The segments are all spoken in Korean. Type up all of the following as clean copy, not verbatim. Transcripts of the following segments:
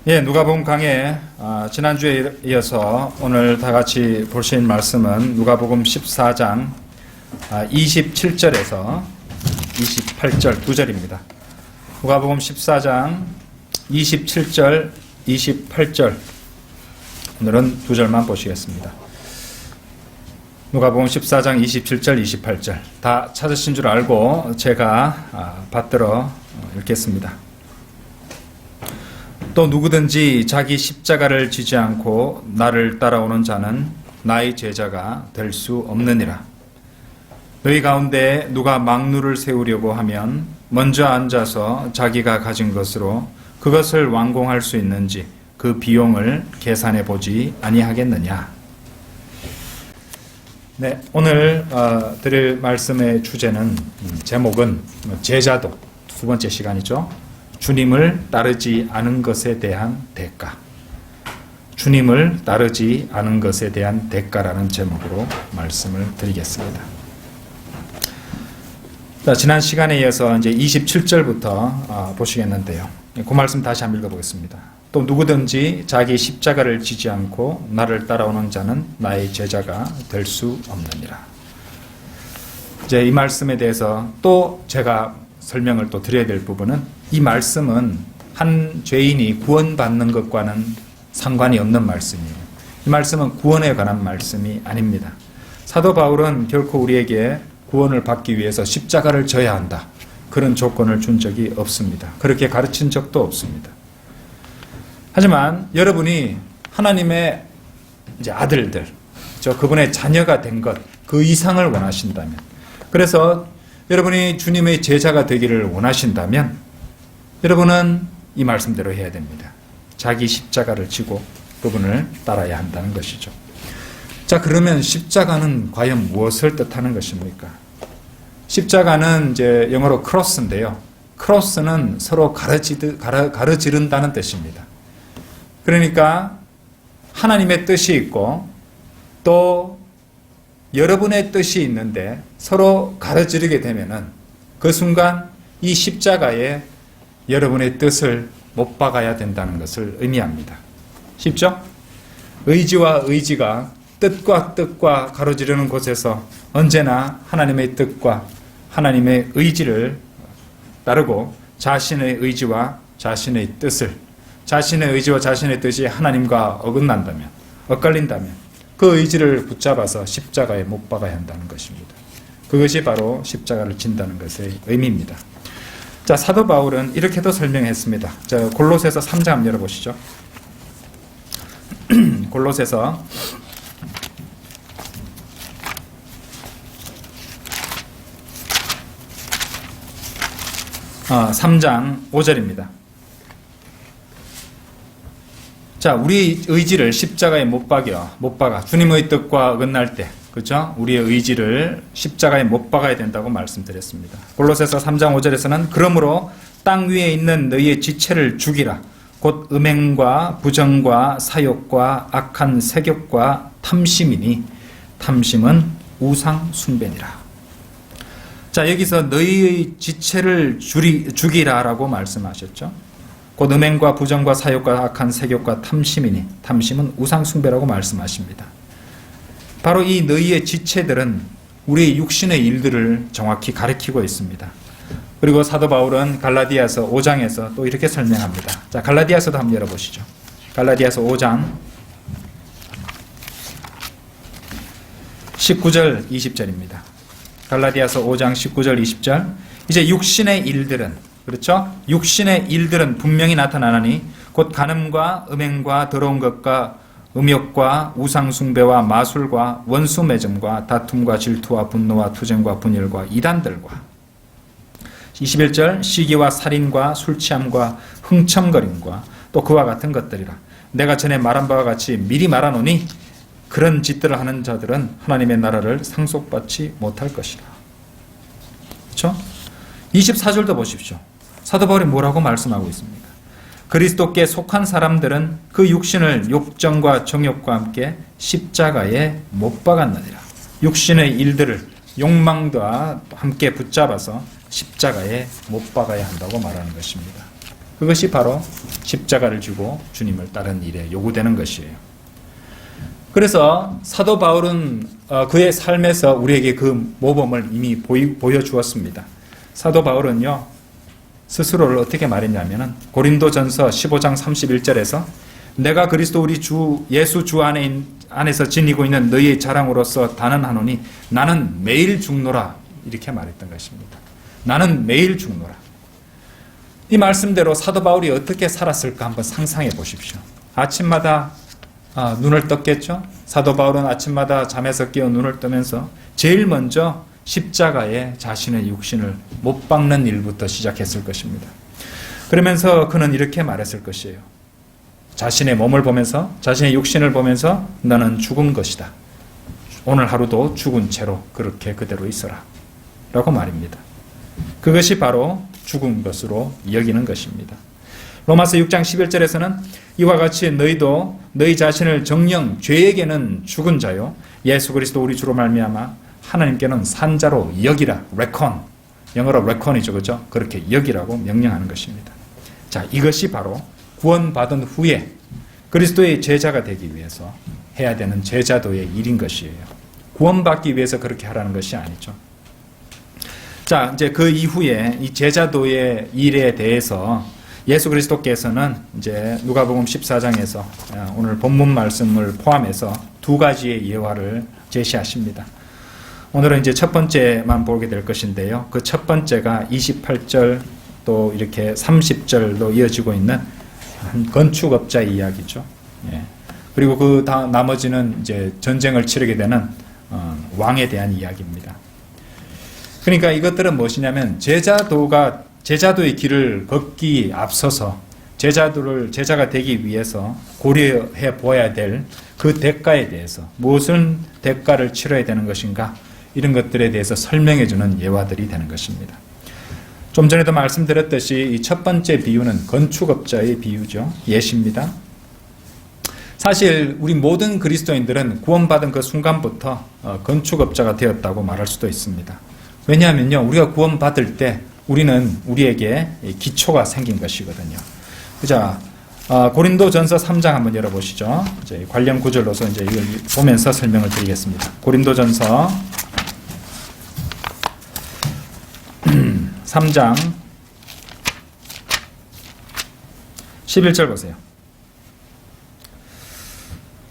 예, 누가복음 강해 지난주에 이어서 오늘 다 같이 보실 말씀은 누가복음 14장 27절에서 28절 두 절입니다. 누가복음 14장 27절, 28절 오늘은 두 절만 보시겠습니다. 누가복음 14장 27절, 28절 다 찾으신 줄 알고 제가 받들어 읽겠습니다. 또 누구든지 자기 십자가를 지지 않고 나를 따라오는 자는 나의 제자가 될 수 없느니라. 너희 가운데 누가 막루를 세우려고 하면 먼저 앉아서 자기가 가진 것으로 그것을 완공할 수 있는지 그 비용을 계산해 보지 아니하겠느냐. 네, 오늘 드릴 말씀의 주제는 제목은 제자도 두 번째 시간이죠. 주님을 따르지 않은 것에 대한 대가. 주님을 따르지 않은 것에 대한 대가라는 제목으로 말씀을 드리겠습니다. 자, 지난 시간에 이어서 이제 27절부터 보시겠는데요. 그 말씀 다시 한번 읽어보겠습니다. 또 누구든지 자기 십자가를 지지 않고 나를 따라오는 자는 나의 제자가 될 수 없느니라. 이제 이 말씀에 대해서 또 제가 설명을 또 드려야 될 부분은 이 말씀은 한 죄인이 구원받는 것과는 상관이 없는 말씀이에요. 이 말씀은 구원에 관한 말씀이 아닙니다. 사도 바울은 결코 우리에게 구원을 받기 위해서 십자가를 져야 한다. 그런 조건을 준 적이 없습니다. 그렇게 가르친 적도 없습니다. 하지만 여러분이 하나님의 이제 아들들, 그분의 자녀가 된 것, 그 이상을 원하신다면, 그래서 여러분이 주님의 제자가 되기를 원하신다면 여러분은 이 말씀대로 해야 됩니다. 자기 십자가를 지고 그분을 따라야 한다는 것이죠. 자, 그러면 십자가는 과연 무엇을 뜻하는 것입니까? 십자가는 이제 영어로 크로스인데요. 크로스는 서로 가로지른다는 뜻입니다. 그러니까 하나님의 뜻이 있고 또 여러분의 뜻이 있는데 서로 가로지르게 되면은 그 순간 이 십자가에 여러분의 뜻을 못 박아야 된다는 것을 의미합니다. 쉽죠? 의지와 의지가 뜻과 뜻과 가로지르는 곳에서 언제나 하나님의 뜻과 하나님의 의지를 따르고 자신의 의지와 자신의 뜻을, 자신의 의지와 자신의 뜻이 하나님과 어긋난다면, 엇갈린다면 그 의지를 붙잡아서 십자가에 못 박아야 한다는 것입니다. 그것이 바로 십자가를 진다는 것의 의미입니다. 자, 사도 바울은 이렇게도 설명했습니다. 자, 골로새서 3장 한번 열어보시죠. 골로새서 3장 5절입니다. 자, 우리 의지를 십자가에 못 박아. 주님의 뜻과 어긋날 때, 그렇죠? 우리의 의지를 십자가에 못 박아야 된다고 말씀드렸습니다. 골로새서 3장 5절에서는 그러므로 땅 위에 있는 너희의 지체를 죽이라. 곧 음행과 부정과 사욕과 악한 세욕과 탐심이니 탐심은 우상 숭배니라. 자, 여기서 너희의 지체를 죽이라라고 말씀하셨죠. 곧 음행과 부정과 사욕과 악한 세욕과 탐심이니 탐심은 우상 숭배라고 말씀하십니다. 바로 이 너희의 지체들은 우리의 육신의 일들을 정확히 가리키고 있습니다. 그리고 사도 바울은 갈라디아서 5장에서 또 이렇게 설명합니다. 자, 갈라디아서도 한번 열어보시죠. 갈라디아서 5장 19절 20절입니다. 갈라디아서 5장 19절 20절. 이제 육신의 일들은, 그렇죠? 육신의 일들은 분명히 나타나나니 곧 간음과 음행과 더러운 것과 음욕과 우상숭배와 마술과 원수매점과 다툼과 질투와 분노와 투쟁과 분열과 이단들과 21절 시기와 살인과 술취함과 흥청거림과 또 그와 같은 것들이라. 내가 전에 말한 바와 같이 미리 말하노니 그런 짓들을 하는 자들은 하나님의 나라를 상속받지 못할 것이라. 그렇죠? 24절도 보십시오. 사도 바울이 뭐라고 말씀하고 있습니까? 그리스도께 속한 사람들은 그 육신을 욕정과 정욕과 함께 십자가에 못 박았느니라. 육신의 일들을 욕망과 함께 붙잡아서 십자가에 못 박아야 한다고 말하는 것입니다. 그것이 바로 십자가를 지고 주님을 따르는 일에 요구되는 것이에요. 그래서 사도 바울은 그의 삶에서 우리에게 그 모범을 이미 보여주었습니다. 사도 바울은요, 스스로를 어떻게 말했냐면은 고린도전서 15장 31절에서 내가 그리스도 우리 주 예수 주 안에서 지니고 있는 너희의 자랑으로서 단언하노니 나는 매일 죽노라, 이렇게 말했던 것입니다. 나는 매일 죽노라. 이 말씀대로 사도 바울이 어떻게 살았을까 한번 상상해 보십시오. 아침마다 눈을 떴겠죠. 사도 바울은 아침마다 잠에서 깨어 눈을 뜨면서 제일 먼저 십자가에 자신의 육신을 못 박는 일부터 시작했을 것입니다. 그러면서 그는 이렇게 말했을 것이에요. 자신의 몸을 보면서, 자신의 육신을 보면서 너는 죽은 것이다. 오늘 하루도 죽은 채로 그렇게 그대로 있어라 라고 말입니다. 그것이 바로 죽은 것으로 여기는 것입니다. 로마서 6장 11절에서는 이와 같이 너희도 너희 자신을 정녕 죄에게는 죽은 자요 예수 그리스도 우리 주로 말미암아 하나님께는 산 자로 여기라. 레콘, 영어로 레콘이죠, 그죠? 그렇게 여기라고 명령하는 것입니다. 자, 이것이 바로 구원받은 후에 그리스도의 제자가 되기 위해서 해야 되는 제자도의 일인 것이에요. 구원받기 위해서 그렇게 하라는 것이 아니죠. 자, 이제 그 이후에 이 제자도의 일에 대해서 예수 그리스도께서는 이제 누가복음 14장에서 오늘 본문 말씀을 포함해서 두 가지의 예화를 제시하십니다. 오늘은 이제 첫 번째만 보게 될 것인데요. 그 첫 번째가 28절 또 이렇게 30절로 이어지고 있는 한 건축업자의 이야기죠. 예. 그리고 그 나머지는 이제 전쟁을 치르게 되는 왕에 대한 이야기입니다. 그러니까 이것들은 무엇이냐면 제자도의 길을 걷기 앞서서 제자가 되기 위해서 고려해 보아야 될 그 대가에 대해서 무엇은 대가를 치러야 되는 것인가, 이런 것들에 대해서 설명해 주는 예화들이 되는 것입니다. 좀 전에도 말씀드렸듯이 이 첫 번째 비유는 건축업자의 비유죠. 예시입니다. 사실 우리 모든 그리스도인들은 구원받은 그 순간부터 건축업자가 되었다고 말할 수도 있습니다. 왜냐하면요, 우리가 구원받을 때 우리에게 기초가 생긴 것이거든요. 자, 고린도전서 3장 한번 열어보시죠. 이제 관련 구절로서 이제 이걸 보면서 설명을 드리겠습니다. 고린도전서 3장 11절 보세요.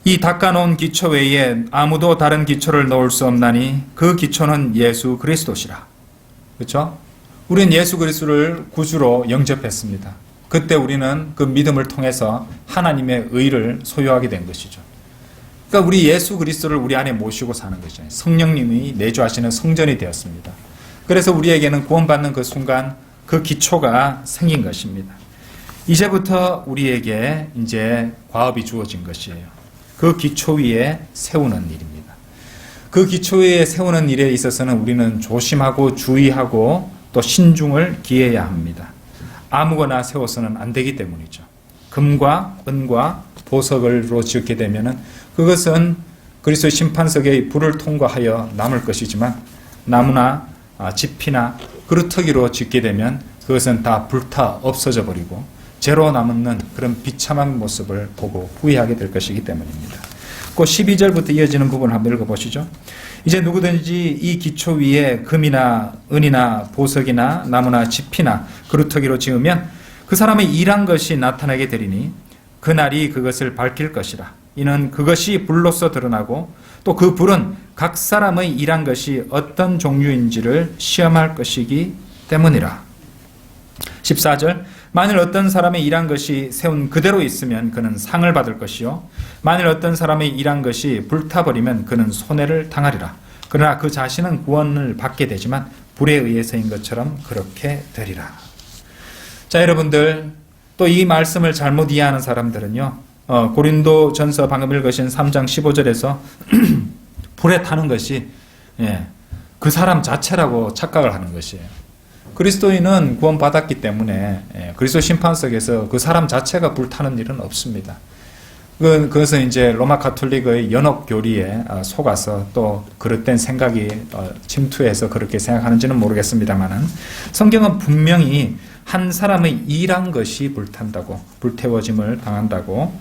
이 닦아놓은 기초 외에 아무도 다른 기초를 놓을 수 없나니 그 기초는 예수 그리스도시라. 그렇죠? 우리는 예수 그리스도를 구주로 영접했습니다. 그때 우리는 그 믿음을 통해서 하나님의 의를 소유하게 된 것이죠. 그러니까 우리 예수 그리스도를 우리 안에 모시고 사는 것이죠. 성령님이 내주하시는 성전이 되었습니다. 그래서 우리에게는 구원받는 그 순간 그 기초가 생긴 것입니다. 이제부터 우리에게 이제 과업이 주어진 것이에요. 그 기초 위에 세우는 일입니다. 그 기초 위에 세우는 일에 있어서는 우리는 조심하고 주의하고 또 신중을 기해야 합니다. 아무거나 세워서는 안 되기 때문이죠. 금과 은과 보석으로 지었게 되면은 그것은 그리스도의 심판석의 불을 통과하여 남을 것이지만 나무나 집이나 그루터기로 짓게 되면 그것은 다 불타 없어져 버리고 죄로 남는 그런 비참한 모습을 보고 후회하게 될 것이기 때문입니다. 그 12절부터 이어지는 부분을 한번 읽어보시죠. 이제 누구든지 이 기초 위에 금이나 은이나 보석이나 나무나 집이나 그루터기로 지으면 그 사람의 일한 것이 나타나게 되리니 그날이 그것을 밝힐 것이라. 이는 그것이 불로서 드러나고 또 그 불은 각 사람의 일한 것이 어떤 종류인지를 시험할 것이기 때문이라. 14절 만일 어떤 사람의 일한 것이 세운 그대로 있으면 그는 상을 받을 것이요 만일 어떤 사람의 일한 것이 불타버리면 그는 손해를 당하리라. 그러나 그 자신은 구원을 받게 되지만 불에 의해서인 것처럼 그렇게 되리라. 자, 여러분들, 또 이 말씀을 잘못 이해하는 사람들은요, 고린도전서 방금 읽으신 3장 15절에서 불에 타는 것이 그 사람 자체라고 착각을 하는 것이에요. 그리스도인은 구원받았기 때문에 그리스도 심판석에서 그 사람 자체가 불타는 일은 없습니다. 그것은 이제 로마 가톨릭의 연옥 교리에 속아서 또 그릇된 생각이 침투해서 그렇게 생각하는지는 모르겠습니다만은 성경은 분명히 한 사람의 일한 것이 불탄다고, 불태워짐을 당한다고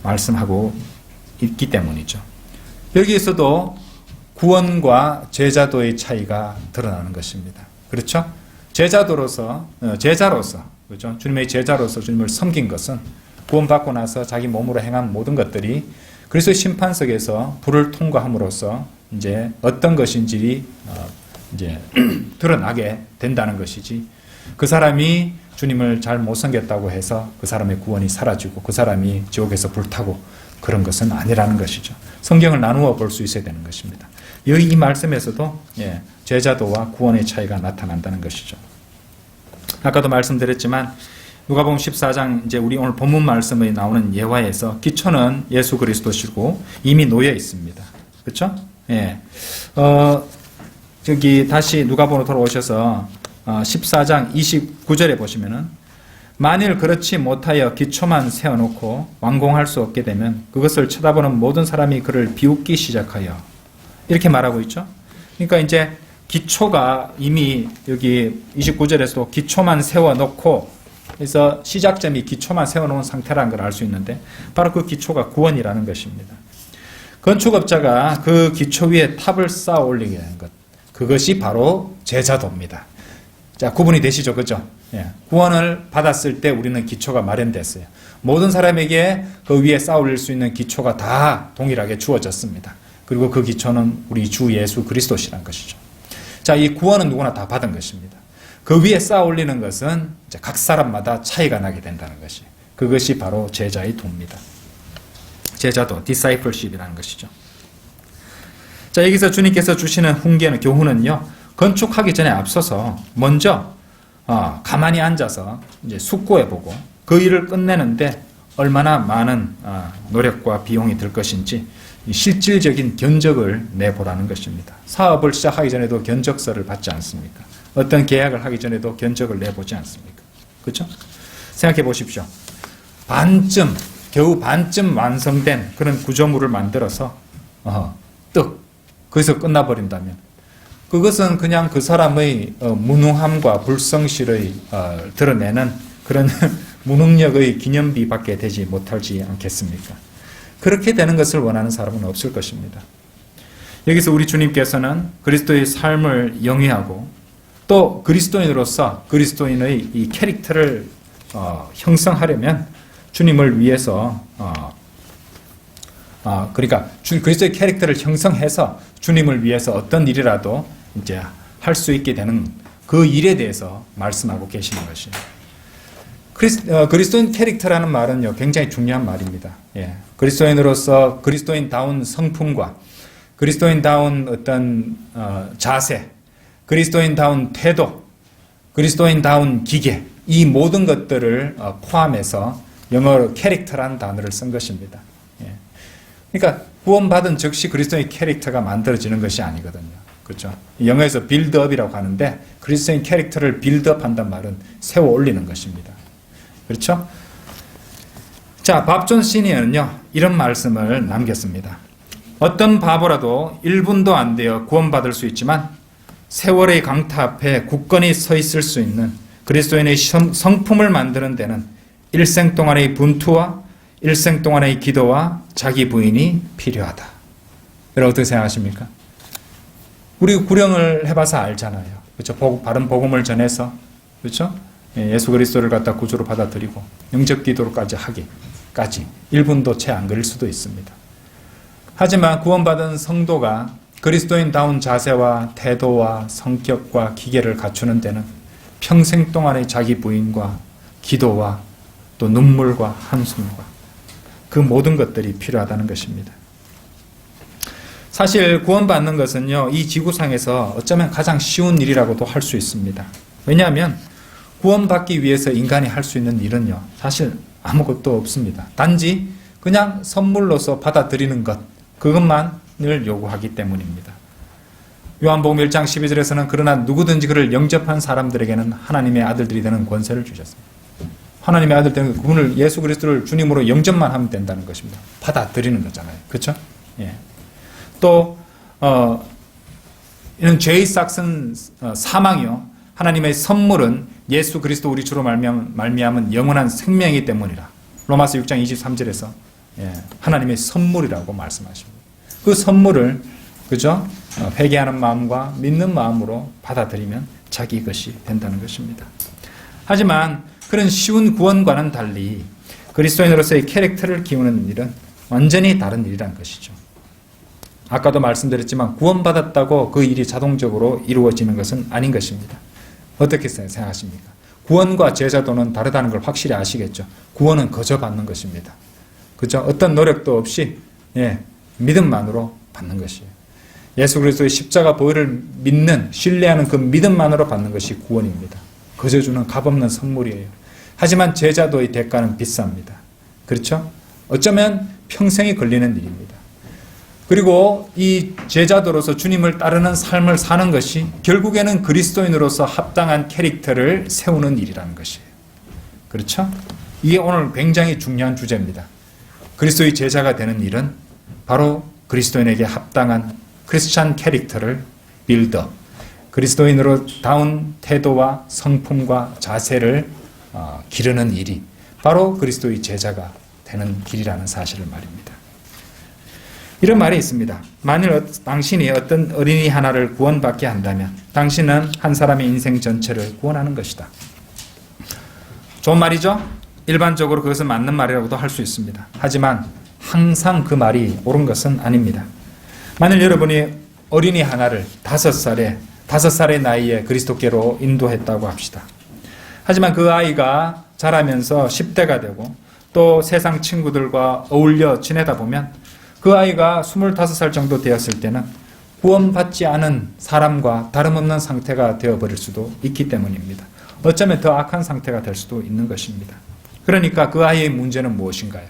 말씀하고 있기 때문이죠. 여기에서도 구원과 제자도의 차이가 드러나는 것입니다. 그렇죠? 제자로서, 그렇죠? 주님의 제자로서 주님을 섬긴 것은 구원받고 나서 자기 몸으로 행한 모든 것들이 그리스도의 심판석에서 불을 통과함으로써 이제 어떤 것인지 이제 드러나게 된다는 것이지, 그 사람이 주님을 잘 못 섬겼다고 해서 그 사람의 구원이 사라지고 그 사람이 지옥에서 불타고 그런 것은 아니라는 것이죠. 성경을 나누어 볼 수 있어야 되는 것입니다. 여기 이 말씀에서도 제자도와 구원의 차이가 나타난다는 것이죠. 아까도 말씀드렸지만 누가복음 14장 이제 우리 오늘 본문 말씀에 나오는 예화에서 기초는 예수 그리스도시고 이미 놓여 있습니다. 그렇죠? 예. 저기 다시 누가복음으로 돌아오셔서 14장 29절에 보시면은 만일 그렇지 못하여 기초만 세워놓고 완공할 수 없게 되면 그것을 쳐다보는 모든 사람이 그를 비웃기 시작하여, 이렇게 말하고 있죠. 그러니까 이제 기초가 이미 여기 29절에서도 기초만 세워놓고, 그래서 시작점이 기초만 세워놓은 상태라는 걸 알 수 있는데 바로 그 기초가 구원이라는 것입니다. 건축업자가 그 기초 위에 탑을 쌓아 올리게 하는 것, 그것이 바로 제자도입니다. 자, 구분이 되시죠? 그죠? 예. 구원을 받았을 때 우리는 기초가 마련됐어요. 모든 사람에게 그 위에 쌓아 올릴 수 있는 기초가 다 동일하게 주어졌습니다. 그리고 그 기초는 우리 주 예수 그리스도시라는 것이죠. 자, 이 구원은 누구나 다 받은 것입니다. 그 위에 쌓아 올리는 것은 이제 각 사람마다 차이가 나게 된다는 것이, 그것이 바로 제자의 도입니다. 제자도, discipleship이라는 것이죠. 자, 여기서 주님께서 주시는 훈계는, 교훈은요, 건축하기 전에 앞서서 먼저 가만히 앉아서 이제 숙고해보고 그 일을 끝내는데 얼마나 많은 노력과 비용이 들 것인지 실질적인 견적을 내보라는 것입니다. 사업을 시작하기 전에도 견적서를 받지 않습니까? 어떤 계약을 하기 전에도 견적을 내보지 않습니까? 그렇죠? 생각해 보십시오. 겨우 반쯤 완성된 그런 구조물을 만들어서 거기서 끝나버린다면 그것은 그냥 그 사람의 무능함과 불성실의 드러내는 그런 무능력의 기념비밖에 되지 못하지 않겠습니까? 그렇게 되는 것을 원하는 사람은 없을 것입니다. 여기서 우리 주님께서는 그리스도의 삶을 영위하고 또 그리스도인으로서 그리스도인의 이 캐릭터를 형성하려면 주님을 위해서 그러니까 그리스도의 캐릭터를 형성해서 주님을 위해서 어떤 일이라도 이제 할 수 있게 되는 그 일에 대해서 말씀하고 계시는 것이에요. 그리스도인 캐릭터라는 말은요, 굉장히 중요한 말입니다. 예. 그리스도인으로서 그리스도인다운 성품과 그리스도인다운 어떤 자세, 그리스도인다운 태도, 그리스도인다운 기계, 이 모든 것들을 포함해서 영어로 캐릭터라는 단어를 쓴 것입니다. 예. 그러니까 구원받은 즉시 그리스도인 캐릭터가 만들어지는 것이 아니거든요. 그렇죠? 영어에서 빌드업이라고 하는데 그리스도인 캐릭터를 빌드업한단 말은 세워 올리는 것입니다. 그렇죠? 자, 밥존 시니어는요, 이런 말씀을 남겼습니다. 어떤 바보라도 1분도 안 되어 구원받을 수 있지만 세월의 강타 앞에 굳건히 서 있을 수 있는 그리스도인의 성품을 만드는 데는 일생 동안의 분투와 일생 동안의 기도와 자기 부인이 필요하다. 여러분 어떻게 생각하십니까? 우리 구령을 해봐서 알잖아요. 그렇죠? 바른 복음을 전해서, 그렇죠? 예수 그리스도를 갖다 구주로 받아들이고 영접 기도로까지 하기까지 1분도 채 안 걸릴 수도 있습니다. 하지만 구원받은 성도가 그리스도인다운 자세와 태도와 성격과 기계를 갖추는 데는 평생 동안의 자기 부인과 기도와 또 눈물과 한숨과 그 모든 것들이 필요하다는 것입니다. 사실 구원받는 것은요, 이 지구상에서 어쩌면 가장 쉬운 일이라고도 할 수 있습니다. 왜냐하면 구원받기 위해서 인간이 할 수 있는 일은요, 사실 아무것도 없습니다. 단지 그냥 선물로서 받아들이는 것, 그것만을 요구하기 때문입니다. 요한복음 1장 12절에서는 그러나 누구든지 그를 영접한 사람들에게는 하나님의 아들들이 되는 권세를 주셨습니다. 하나님의 아들 되는 그분을, 예수 그리스도를 주님으로 영접만 하면 된다는 것입니다. 받아들이는 거잖아요. 그렇죠? 예. 또 이런 죄의 싹은 사망이요, 하나님의 선물은 예수 그리스도 우리 주로 말미암은 영원한 생명이기 때문이라. 로마서 6장 23절에서 하나님의 선물이라고 말씀하십니다. 그 선물을 그죠? 회개하는 마음과 믿는 마음으로 받아들이면 자기 것이 된다는 것입니다. 하지만 그런 쉬운 구원과는 달리 그리스도인으로서의 캐릭터를 키우는 일은 완전히 다른 일이라는 것이죠. 아까도 말씀드렸지만 구원받았다고 그 일이 자동적으로 이루어지는 것은 아닌 것입니다. 어떻게 생각하십니까? 구원과 제자도는 다르다는 걸 확실히 아시겠죠? 구원은 거저 받는 것입니다. 그죠? 어떤 노력도 없이 믿음만으로 받는 것이에요. 예수 그리스도의 십자가 보혈을 믿는, 신뢰하는 그 믿음만으로 받는 것이 구원입니다. 거저 주는 값없는 선물이에요. 하지만 제자도의 대가는 비쌉니다. 그렇죠? 어쩌면 평생이 걸리는 일입니다. 그리고 이 제자도로서 주님을 따르는 삶을 사는 것이 결국에는 그리스도인으로서 합당한 캐릭터를 세우는 일이라는 것이에요. 그렇죠? 이게 오늘 굉장히 중요한 주제입니다. 그리스도의 제자가 되는 일은 바로 그리스도인에게 합당한 크리스찬 캐릭터를 빌더, 그리스도인으로 다운 태도와 성품과 자세를 기르는 일이 바로 그리스도의 제자가 되는 길이라는 사실을 말입니다. 이런 말이 있습니다. 만일 당신이 어떤 어린이 하나를 구원받게 한다면 당신은 한 사람의 인생 전체를 구원하는 것이다. 좋은 말이죠? 일반적으로 그것은 맞는 말이라고도 할 수 있습니다. 하지만 항상 그 말이 옳은 것은 아닙니다. 만일 여러분이 어린이 하나를 5살의 나이에 그리스도께로 인도했다고 합시다. 하지만 그 아이가 자라면서 10대가 되고 또 세상 친구들과 어울려 지내다 보면 그 아이가 25살 정도 되었을 때는 구원받지 않은 사람과 다름없는 상태가 되어버릴 수도 있기 때문입니다. 어쩌면 더 악한 상태가 될 수도 있는 것입니다. 그러니까 그 아이의 문제는 무엇인가요?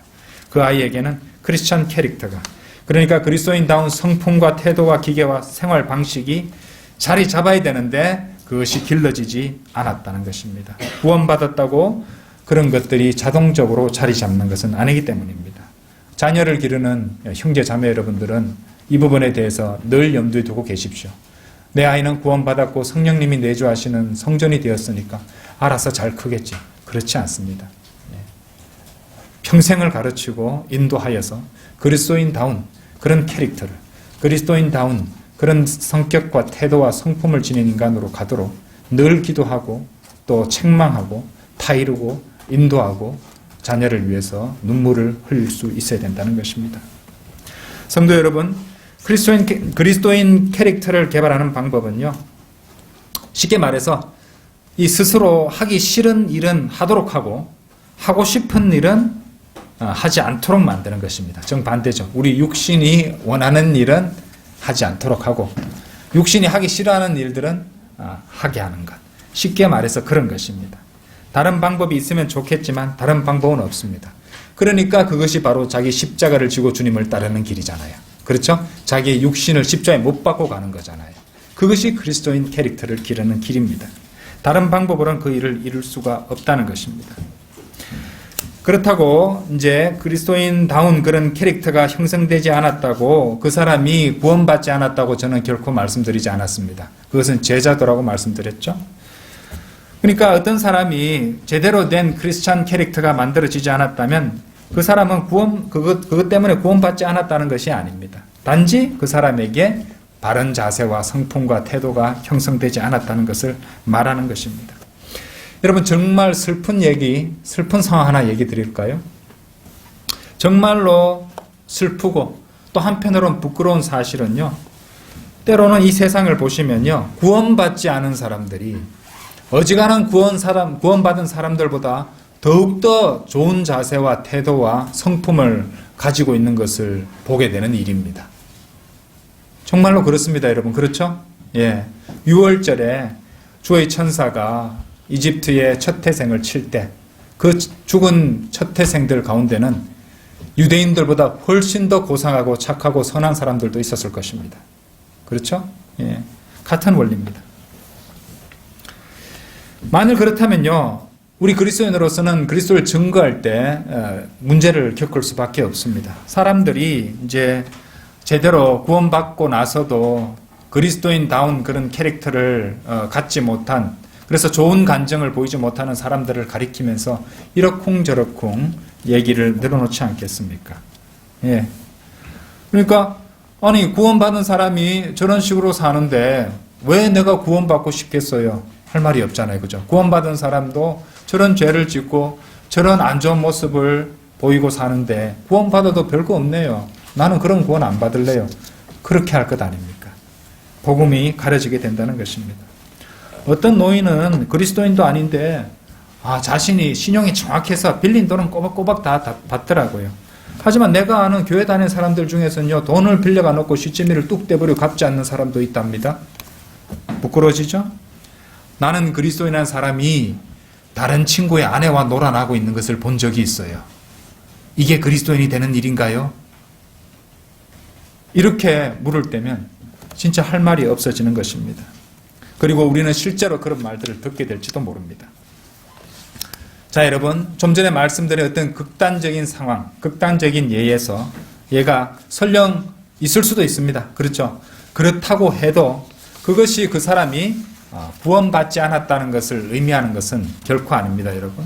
그 아이에게는 크리스천 캐릭터가, 그러니까 그리스도인다운 성품과 태도와 기계와 생활 방식이 자리 잡아야 되는데 그것이 길러지지 않았다는 것입니다. 구원받았다고 그런 것들이 자동적으로 자리 잡는 것은 아니기 때문입니다. 자녀를 기르는 형제 자매 여러분들은 이 부분에 대해서 늘 염두에 두고 계십시오. 내 아이는 구원받았고 성령님이 내주하시는 성전이 되었으니까 알아서 잘 크겠지. 그렇지 않습니다. 평생을 가르치고 인도하여서 그리스도인다운 그런 캐릭터를, 그리스도인다운 그런 성격과 태도와 성품을 지닌 인간으로 가도록 늘 기도하고 또 책망하고 타이르고 인도하고 자녀를 위해서 눈물을 흘릴 수 있어야 된다는 것입니다. 성도 여러분, 그리스도인 캐릭터를 개발하는 방법은요, 쉽게 말해서 이 스스로 하기 싫은 일은 하도록 하고 싶은 일은 하지 않도록 만드는 것입니다. 정반대죠. 우리 육신이 원하는 일은 하지 않도록 하고 육신이 하기 싫어하는 일들은 하게 하는 것. 쉽게 말해서 그런 것입니다. 다른 방법이 있으면 좋겠지만 다른 방법은 없습니다. 그러니까 그것이 바로 자기 십자가를 지고 주님을 따르는 길이잖아요. 그렇죠? 자기의 육신을 십자가에 못 박고 가는 거잖아요. 그것이 그리스도인 캐릭터를 기르는 길입니다. 다른 방법으로는 그 일을 이룰 수가 없다는 것입니다. 그렇다고 이제 그리스도인다운 그런 캐릭터가 형성되지 않았다고 그 사람이 구원받지 않았다고 저는 결코 말씀드리지 않았습니다. 그것은 제자도라고 말씀드렸죠. 그러니까 어떤 사람이 제대로 된 크리스찬 캐릭터가 만들어지지 않았다면 그 사람은 그것 때문에 구원받지 않았다는 것이 아닙니다. 단지 그 사람에게 바른 자세와 성품과 태도가 형성되지 않았다는 것을 말하는 것입니다. 여러분, 정말 슬픈 상황 하나 얘기 드릴까요? 정말로 슬프고 또 한편으로는 부끄러운 사실은요, 때로는 이 세상을 보시면요, 구원받지 않은 사람들이 어지간한 구원받은 사람들보다 더욱더 좋은 자세와 태도와 성품을 가지고 있는 것을 보게 되는 일입니다. 정말로 그렇습니다, 여러분. 그렇죠? 예. 6월절에 주의 천사가 이집트의 첫 태생을 칠 때 그 죽은 첫 태생들 가운데는 유대인들보다 훨씬 더 고상하고 착하고 선한 사람들도 있었을 것입니다. 그렇죠? 예. 같은 원리입니다. 만일 그렇다면요, 우리 그리스도인으로서는 그리스도를 증거할 때 문제를 겪을 수밖에 없습니다. 사람들이 이제 제대로 구원받고 나서도 그리스도인다운 그런 캐릭터를 갖지 못한 그래서 좋은 간증을 보이지 못하는 사람들을 가리키면서 이러쿵저러쿵 얘기를 늘어놓지 않겠습니까? 예. 그러니까 아니 구원받은 사람이 저런 식으로 사는데 왜 내가 구원받고 싶겠어요? 할 말이 없잖아요. 그죠? 구원받은 사람도 저런 죄를 짓고 저런 안 좋은 모습을 보이고 사는데 구원받아도 별거 없네요. 나는 그런 구원 안 받을래요. 그렇게 할 것 아닙니까? 복음이 가려지게 된다는 것입니다. 어떤 노인은 그리스도인도 아닌데 자신이 신용이 정확해서 빌린 돈은 꼬박꼬박 다 받더라고요. 하지만 내가 아는 교회 다니는 사람들 중에서는요, 돈을 빌려가 놓고 시치미를 뚝 떼버리고 갚지 않는 사람도 있답니다. 부끄러워지죠? 나는 그리스도인이라는 사람이 다른 친구의 아내와 놀아나고 있는 것을 본 적이 있어요. 이게 그리스도인이 되는 일인가요? 이렇게 물을 때면 진짜 할 말이 없어지는 것입니다. 그리고 우리는 실제로 그런 말들을 듣게 될지도 모릅니다. 자, 여러분, 좀 전에 말씀드린 어떤 극단적인 상황, 극단적인 예에서 얘가 설령 있을 수도 있습니다. 그렇죠? 그렇다고 해도 그것이 그 사람이 구원받지 않았다는 것을 의미하는 것은 결코 아닙니다, 여러분.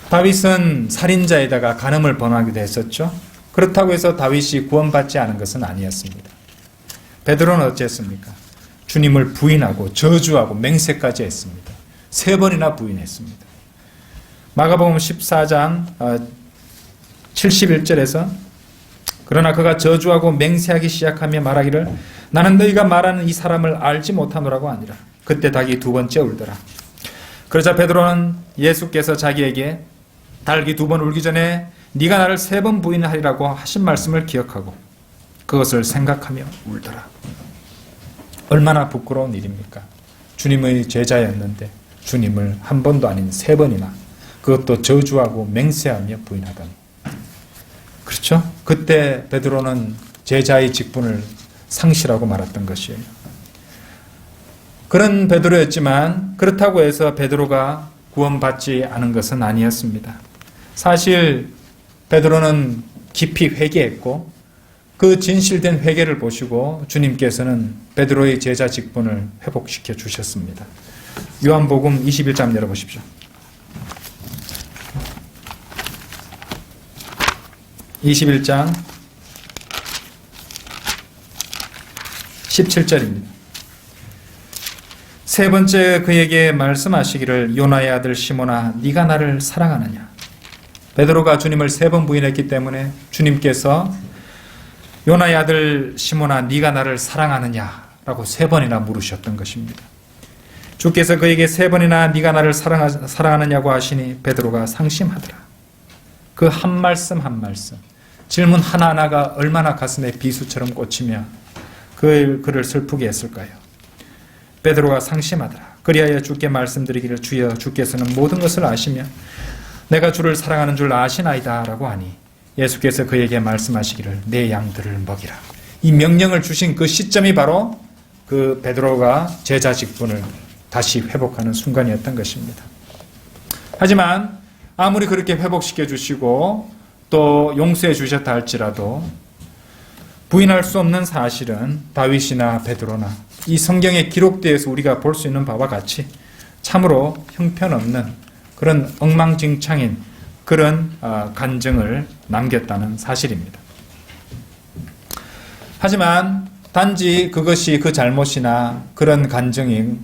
다윗은 살인자에다가 간음을 범하기도 했었죠. 그렇다고 해서 다윗이 구원받지 않은 것은 아니었습니다. 베드로는 어찌했습니까? 주님을 부인하고 저주하고 맹세까지 했습니다. 3번이나 부인했습니다. 마가복음 14장 71절에서 그러나 그가 저주하고 맹세하기 시작하며 말하기를 나는 너희가 말하는 이 사람을 알지 못하노라고 하니라. 그때 닭이 2번째 울더라. 그러자 베드로는 예수께서 자기에게 닭이 2번 울기 전에 네가 나를 3번 부인하리라고 하신 말씀을 기억하고 그것을 생각하며 울더라. 얼마나 부끄러운 일입니까? 주님의 제자였는데 주님을 한 번도 아닌 3번이나 그것도 저주하고 맹세하며 부인하다니. 그렇죠? 그때 베드로는 제자의 직분을 상실하고 말았던 것이에요. 그런 베드로였지만 그렇다고 해서 베드로가 구원받지 않은 것은 아니었습니다. 사실 베드로는 깊이 회개했고 그 진실된 회개를 보시고 주님께서는 베드로의 제자 직분을 회복시켜 주셨습니다. 요한복음 21장 열어보십시오. 21장 17절입니다. 세 번째 그에게 말씀하시기를 요나의 아들 시몬아 네가 나를 사랑하느냐. 베드로가 주님을 3번 부인했기 때문에 주님께서 요나의 아들 시몬아 네가 나를 사랑하느냐라고 3번이나 물으셨던 것입니다. 주께서 그에게 3번이나 네가 나를 사랑하느냐고 하시니 베드로가 상심하더라. 그 한 말씀 한 말씀, 질문 하나하나가 얼마나 가슴에 비수처럼 꽂히며 그를 슬프게 했을까요? 베드로가 상심하더라. 그리하여 주께 말씀드리기를 주여 주께서는 모든 것을 아시며 내가 주를 사랑하는 줄 아시나이다 라고 하니 예수께서 그에게 말씀하시기를 내 양들을 먹이라. 이 명령을 주신 그 시점이 바로 그 베드로가 제자 직분을 다시 회복하는 순간이었던 것입니다. 하지만 아무리 그렇게 회복시켜 주시고 또 용서해 주셨다 할지라도 부인할 수 없는 사실은 다윗이나 베드로나 이 성경에 기록되어서 우리가 볼 수 있는 바와 같이 참으로 형편없는 그런 엉망진창인 그런 간증을 남겼다는 사실입니다. 하지만 단지 그것이 그 잘못이나 그런 간증이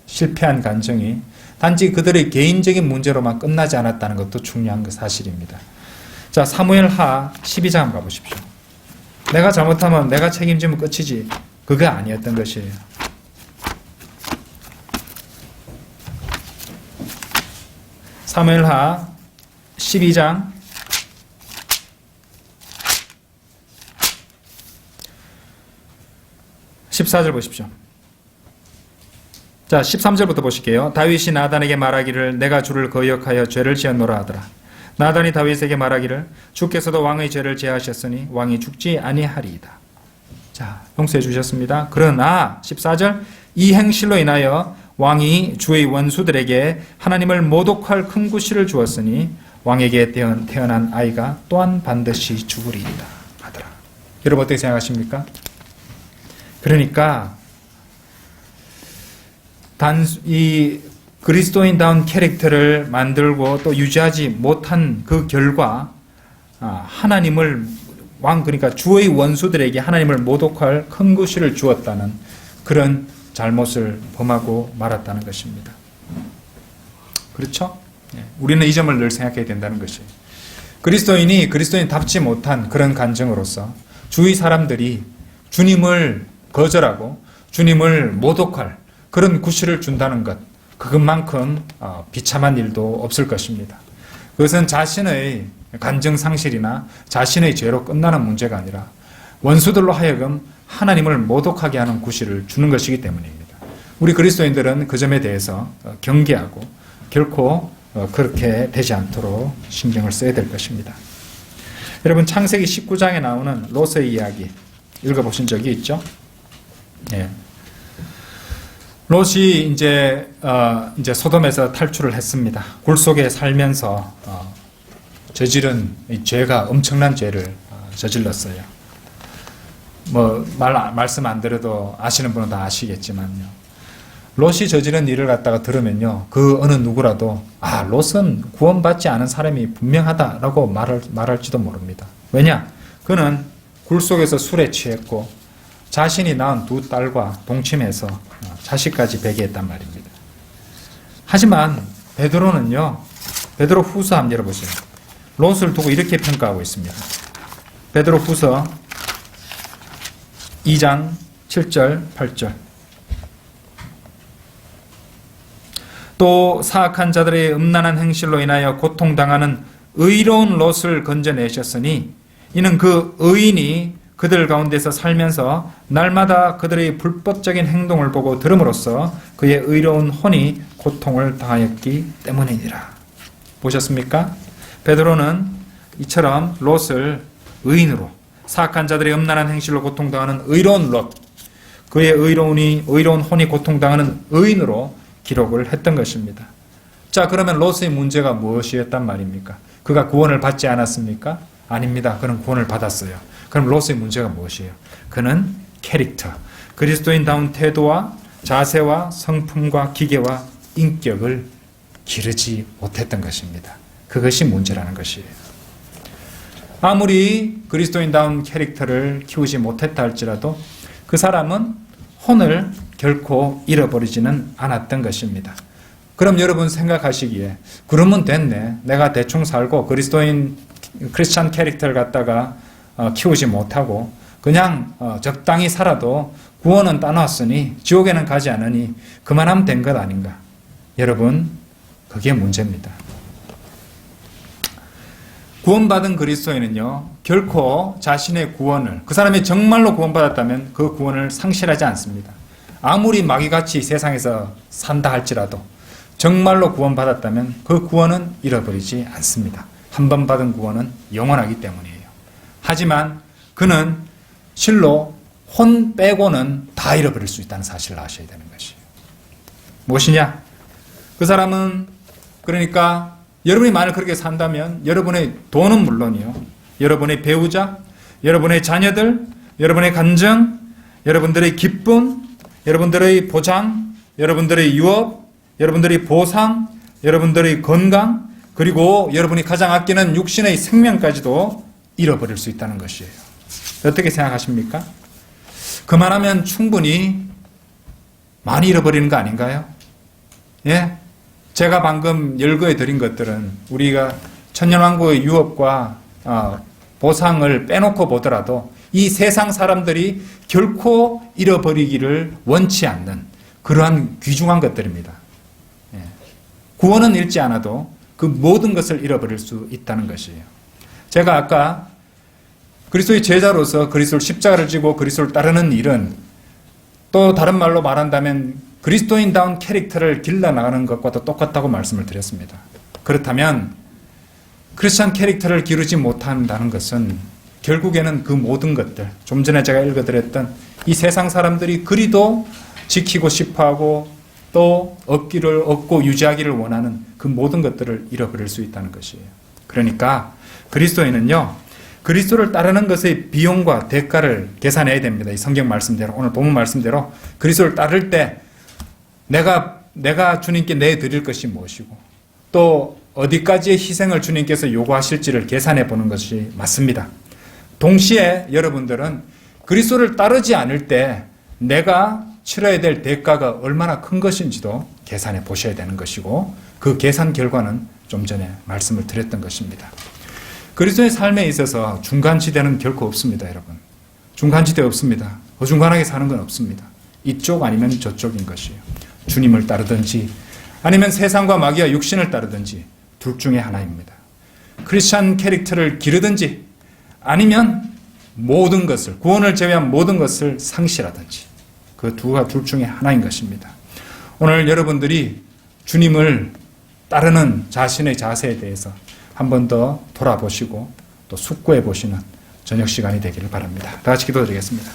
실패한 간증이 단지 그들의 개인적인 문제로만 끝나지 않았다는 것도 중요한 사실입니다. 자, 사무엘하 12장 한번 가보십시오. 내가 잘못하면 내가 책임지면 끝이지. 그게 아니었던 것이에요. 사무엘하 12장 14절 보십시오. 자, 13절부터 보실게요. 다윗이 나단에게 말하기를 내가 주를 거역하여 죄를 지었노라 하더라. 나단이 다윗에게 말하기를 주께서도 왕의 죄를 제하셨으니 왕이 죽지 아니하리이다. 자, 용서해 주셨습니다. 그러나 14절 이 행실로 인하여 왕이 주의 원수들에게 하나님을 모독할 큰 구실을 주었으니 왕에게 태어난 아이가 또한 반드시 죽으리이다 하더라. 여러분 어떻게 생각하십니까? 그러니까 이 그리스도인다운 캐릭터를 만들고 또 유지하지 못한 그 결과 하나님을 그러니까 주의 원수들에게 하나님을 모독할 큰 구실을 주었다는 그런 잘못을 범하고 말았다는 것입니다. 그렇죠? 우리는 이 점을 늘 생각해야 된다는 것이에요. 그리스도인이 그리스도인답지 못한 그런 간증으로서 주위 사람들이 주님을 거절하고 주님을 모독할 그런 구실을 준다는 것, 그것만큼 비참한 일도 없을 것입니다. 그것은 자신의 간증 상실이나 자신의 죄로 끝나는 문제가 아니라 원수들로 하여금 하나님을 모독하게 하는 구실을 주는 것이기 때문입니다. 우리 그리스도인들은 그 점에 대해서 경계하고 결코 그렇게 되지 않도록 신경을 써야 될 것입니다. 여러분, 창세기 19장에 나오는 롯의 이야기 읽어보신 적이 있죠? 예. 롯이 이제 소돔에서 탈출을 했습니다. 굴 속에 살면서 저지른 이 죄가 엄청난 죄를 저질렀어요. 말씀 안 드려도 아시는 분은 다 아시겠지만요. 롯이 저지른 일을 갖다가 들으면요, 그 어느 누구라도 롯은 구원받지 않은 사람이 분명하다라고 말할지도 모릅니다. 왜냐? 그는 굴 속에서 술에 취했고 자신이 낳은 두 딸과 동침해서 자식까지 배기했단 말입니다. 하지만 베드로 후서 한번 열어보세요. 롯을 두고 이렇게 평가하고 있습니다. 베드로 후서 2장 7절 8절. 또 사악한 자들의 음란한 행실로 인하여 고통당하는 의로운 롯을 건져내셨으니 이는 그 의인이 그들 가운데서 살면서 날마다 그들의 불법적인 행동을 보고 들음으로써 그의 의로운 혼이 고통을 당하였기 때문이니라. 보셨습니까? 베드로는 이처럼 롯을 의인으로, 사악한 자들의 음란한 행실로 고통당하는 의로운 롯, 그의 의로운 혼이 고통당하는 의인으로 기록을 했던 것입니다. 자, 그러면 롯의 문제가 무엇이었단 말입니까? 그가 구원을 받지 않았습니까? 아닙니다. 그는 구원을 받았어요. 그럼 롯의 문제가 무엇이에요? 그는 캐릭터, 그리스도인다운 태도와 자세와 성품과 기계와 인격을 기르지 못했던 것입니다. 그것이 문제라는 것이에요. 아무리 그리스도인다운 캐릭터를 키우지 못했다 할지라도 그 사람은 혼을 결코 잃어버리지는 않았던 것입니다. 그럼 여러분 생각하시기에 그러면 됐네. 내가 대충 살고 크리스찬 캐릭터를 갖다가 키우지 못하고 그냥 적당히 살아도 구원은 따놨으니 지옥에는 가지 않으니 그만하면 된 것 아닌가? 여러분, 그게 문제입니다. 구원받은 그리스도인은요, 결코 자신의 구원을, 그 사람이 정말로 구원받았다면 그 구원을 상실하지 않습니다. 아무리 마귀같이 세상에서 산다 할지라도 정말로 구원받았다면 그 구원은 잃어버리지 않습니다. 한 번 받은 구원은 영원하기 때문이에요. 하지만 그는 실로 혼 빼고는 다 잃어버릴 수 있다는 사실을 아셔야 되는 것이에요. 무엇이냐? 그 사람은 그러니까 여러분이 만약 그렇게 산다면 여러분의 돈은 물론이요, 여러분의 배우자, 여러분의 자녀들, 여러분의 간증, 여러분들의 기쁨, 여러분들의 보장, 여러분들의 유업, 여러분들의 보상, 여러분들의 건강, 그리고 여러분이 가장 아끼는 육신의 생명까지도 잃어버릴 수 있다는 것이에요. 어떻게 생각하십니까? 그만하면 충분히 많이 잃어버리는 거 아닌가요? 예? 제가 방금 열거해 드린 것들은 우리가 천년왕국의 유업과 보상을 빼놓고 보더라도 이 세상 사람들이 결코 잃어버리기를 원치 않는 그러한 귀중한 것들입니다. 예. 구원은 잃지 않아도 그 모든 것을 잃어버릴 수 있다는 것이에요. 제가 아까 그리스도의 제자로서 그리스도를 십자가를 지고 그리스도를 따르는 일은 또 다른 말로 말한다면 그리스도인다운 캐릭터를 길러나가는 것과도 똑같다고 말씀을 드렸습니다. 그렇다면 크리스찬 캐릭터를 기르지 못한다는 것은 결국에는 그 모든 것들, 좀 전에 제가 읽어드렸던 이 세상 사람들이 그리도 지키고 싶어하고 또 얻고 유지하기를 원하는 그 모든 것들을 잃어버릴 수 있다는 것이에요. 그러니까 그리스도인은요, 그리스도를 따르는 것의 비용과 대가를 계산해야 됩니다. 이 성경 말씀대로, 오늘 본문 말씀대로 그리스도를 따를 때 내가 주님께 내드릴 것이 무엇이고 또 어디까지의 희생을 주님께서 요구하실지를 계산해 보는 것이 맞습니다. 동시에 여러분들은 그리스도를 따르지 않을 때 내가 치러야 될 대가가 얼마나 큰 것인지도 계산해 보셔야 되는 것이고 그 계산 결과는 좀 전에 말씀을 드렸던 것입니다. 그리스도의 삶에 있어서 중간지대는 결코 없습니다, 여러분. 중간지대 없습니다. 어중간하게 사는 건 없습니다. 이쪽 아니면 저쪽인 것이에요. 주님을 따르든지 아니면 세상과 마귀와 육신을 따르든지 둘 중에 하나입니다. 크리스찬 캐릭터를 기르든지 아니면 모든 것을, 구원을 제외한 모든 것을 상실하든지 그 둘 중에 하나인 것입니다. 오늘 여러분들이 주님을 따르는 자신의 자세에 대해서 한 번 더 돌아보시고 또 숙고해 보시는 저녁 시간이 되기를 바랍니다. 다 같이 기도드리겠습니다.